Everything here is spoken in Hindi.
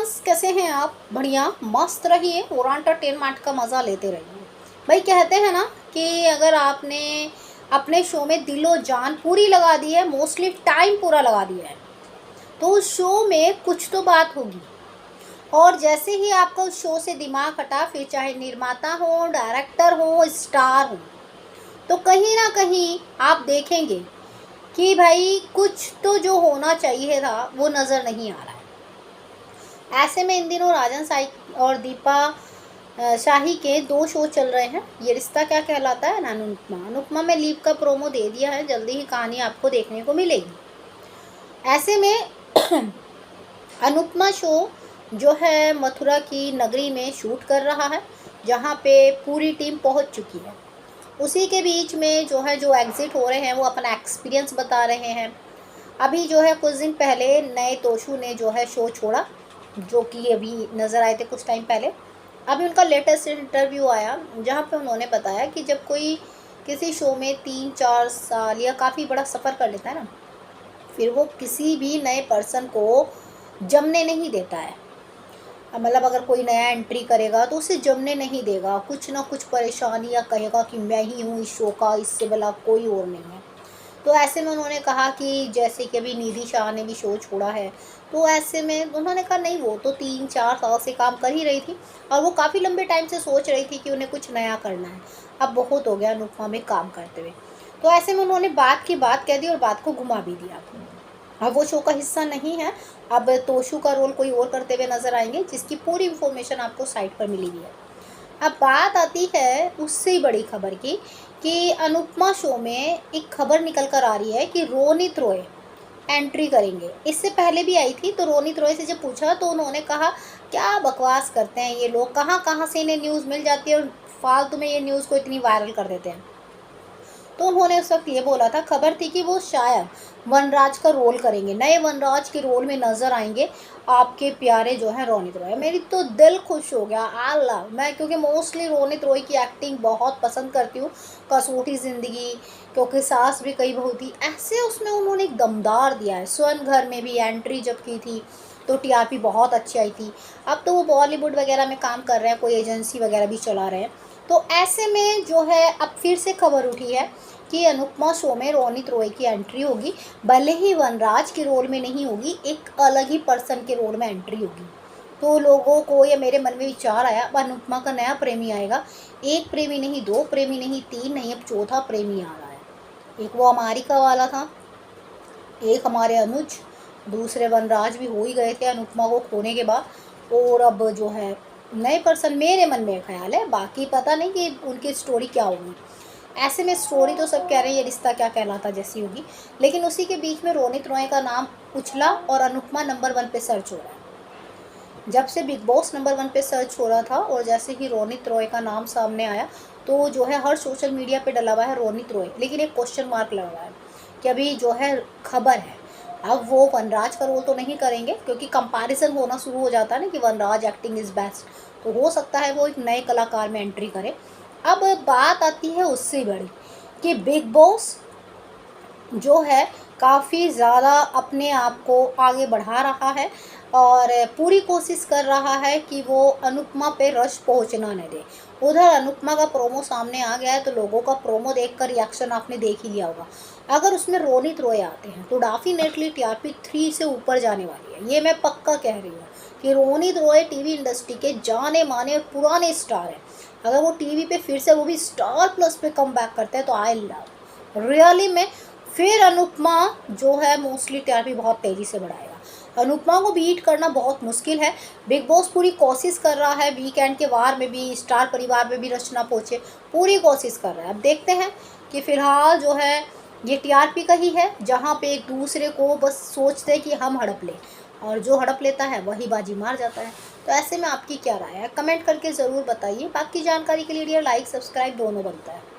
फ्रेंड्स, कैसे हैं आप? बढ़िया मस्त रहिए और एंटरटेनमेंट का मज़ा लेते रहिए। भाई कहते हैं ना कि अगर आपने अपने शो में दिलो जान पूरी लगा दी है, मोस्टली टाइम पूरा लगा दिया है, तो उस शो में कुछ तो बात होगी। और जैसे ही आपका उस शो से दिमाग हटा, फिर चाहे निर्माता हो, डायरेक्टर हो, स्टार हो, तो कहीं ना कहीं आप देखेंगे कि भाई कुछ तो जो होना चाहिए था वो नज़र नहीं आ रहा है। ऐसे में इन दिनों राजन साई और दीपा शाही के दो शो चल रहे हैं, ये रिश्ता क्या कहलाता है ना अनुपमा। अनुपमा में लीव का प्रोमो दे दिया है, जल्दी ही कहानी आपको देखने को मिलेगी। ऐसे में अनुपमा शो जो है मथुरा की नगरी में शूट कर रहा है, जहाँ पे पूरी टीम पहुँच चुकी है। उसी के बीच में जो एग्ज़िट हो रहे हैं वो अपना एक्सपीरियंस बता रहे हैं। अभी जो है कुछ दिन पहले नए तोशु ने जो है शो छोड़ा, जो कि अभी नज़र आए थे कुछ टाइम पहले। अभी उनका लेटेस्ट इंटरव्यू आया, जहाँ पे उन्होंने बताया कि जब कोई किसी शो में 3-4 साल या काफ़ी बड़ा सफ़र कर लेता है ना, फिर वो किसी भी नए पर्सन को जमने नहीं देता है। मतलब अगर कोई नया एंट्री करेगा तो उसे जमने नहीं देगा, कुछ ना कुछ परेशानियाँ कहेगा कि मैं ही हूँ इस शो का, इससे भला कोई और नहीं है। तो ऐसे में उन्होंने कहा कि जैसे कि अभी निधि शाह ने भी शो छोड़ा है, तो ऐसे में उन्होंने कहा नहीं, वो तो 3-4 साल से काम कर ही रही थी और वो काफ़ी लंबे टाइम से सोच रही थी कि उन्हें कुछ नया करना है। अब बहुत हो गया अनुपमा में काम करते हुए। तो ऐसे में उन्होंने बात की बात कह दी और बात को घुमा भी दिया। अब वो शो का हिस्सा नहीं है, अब तोशु का रोल कोई और करते हुए नजर आएंगे, जिसकी पूरी इन्फॉर्मेशन आपको साइट पर मिली हुई है। अब बात आती है उससे ही बड़ी खबर की, कि अनुपमा शो में एक खबर निकल कर आ रही है कि रोनित रॉय एंट्री करेंगे। इससे पहले भी आई थी, तो रोनित रॉय से जब पूछा तो उन्होंने कहा क्या बकवास करते हैं ये लोग, कहाँ कहाँ से इन्हें न्यूज़ मिल जाती है और फालतू में ये न्यूज़ को इतनी वायरल कर देते हैं। तो उन्होंने उस वक्त ये बोला था, खबर थी कि वो शायद वनराज का रोल करेंगे, नए वनराज के रोल में नजर आएंगे आपके प्यारे जो है रोनित रॉय। मेरी तो दिल खुश हो गया आला, मैं क्योंकि मोस्टली रोनित रॉय की एक्टिंग बहुत पसंद करती हूँ। कसौटी ज़िंदगी, क्योंकि सास भी कई बहू थी, ऐसे उसमें उन्होंने एक दमदार दिया है। स्वर्ण घर में भी एंट्री जब की थी तो टीआरपी बहुत अच्छी आई थी। अब तो वो बॉलीवुड वगैरह में काम कर रहे हैं, कोई एजेंसी वगैरह भी चला रहे हैं। तो ऐसे में जो है अब फिर से खबर उठी है कि अनुपमा शो में रोनित रॉय की एंट्री होगी, भले ही वनराज के रोल में नहीं होगी, एक अलग ही पर्सन के रोल में एंट्री होगी। तो लोगों को या मेरे मन में विचार आया, अब अनुपमा का नया प्रेमी आएगा। एक प्रेमी नहीं, दो प्रेमी नहीं, तीन नहीं, अब चौथा प्रेमी आ रहा है। एक वो अमारिका वाला था, एक हमारे अनुज, दूसरे वनराज भी हो ही गए थे अनुपमा को खोने के बाद, और अब जो है नए पर्सन मेरे मन में ख्याल है, बाकी पता नहीं कि उनकी स्टोरी क्या होगी। ऐसे में स्टोरी तो सब कह रहे हैं ये रिश्ता क्या कहलाता जैसी होगी, लेकिन उसी के बीच में रोनित रॉय का नाम उछला और अनुपमा नंबर 1 पे सर्च हो रहा है। जब से बिग बॉस नंबर 1 पे सर्च हो रहा था और जैसे ही रोनित रॉय का नाम सामने आया, तो जो है हर सोशल मीडिया पे डला हुआ है रोनित रॉय, लेकिन एक क्वेश्चन मार्क लगा हुआ है कि अभी जो है खबर है, अब वो वनराज का रोल तो नहीं करेंगे, क्योंकि कंपैरिजन होना शुरू हो जाता है ना कि वनराज एक्टिंग इज़ बेस्ट, तो हो सकता है वो एक नए कलाकार में एंट्री करे। अब बात आती है उससे बड़ी, कि बिग बॉस जो है काफ़ी ज़्यादा अपने आप को आगे बढ़ा रहा है और पूरी कोशिश कर रहा है कि वो अनुपमा पे रश पहुंचना न दे। उधर अनुपमा का प्रोमो सामने आ गया है, तो लोगों का प्रोमो देखकर रिएक्शन आपने देख ही लिया होगा। अगर उसमें रोनित रॉय आते हैं तो डेफिनेटली टीआरपी 3 से ऊपर जाने वाली है, ये मैं पक्का कह रही हूँ कि रोनित रॉय टीवी इंडस्ट्री के जाने माने और पुराने स्टार हैं। अगर वो टीवी पे फिर से वो भी स्टार प्लस पे कम बैक करते हैं तो आई लव रियली में, फिर अनुपमा जो है मोस्टली टीआरपी बहुत तेज़ी से बढ़ाएगा। अनुपमा को बीट करना बहुत मुश्किल है। बिग बॉस पूरी कोशिश कर रहा है, वीकेंड के वार में भी स्टार परिवार में भी रचना पहुँचे, पूरी कोशिश कर रहा है। अब देखते हैं कि फ़िलहाल जो है ये टीआरपी का ही है, जहाँ पे एक दूसरे को बस सोचते हैं कि हम हड़प लें, और जो हड़प लेता है वही बाजी मार जाता है। तो ऐसे में आपकी क्या राय है, कमेंट करके ज़रूर बताइए। बाकी जानकारी के लिए लाइक सब्सक्राइब दोनों बनता है।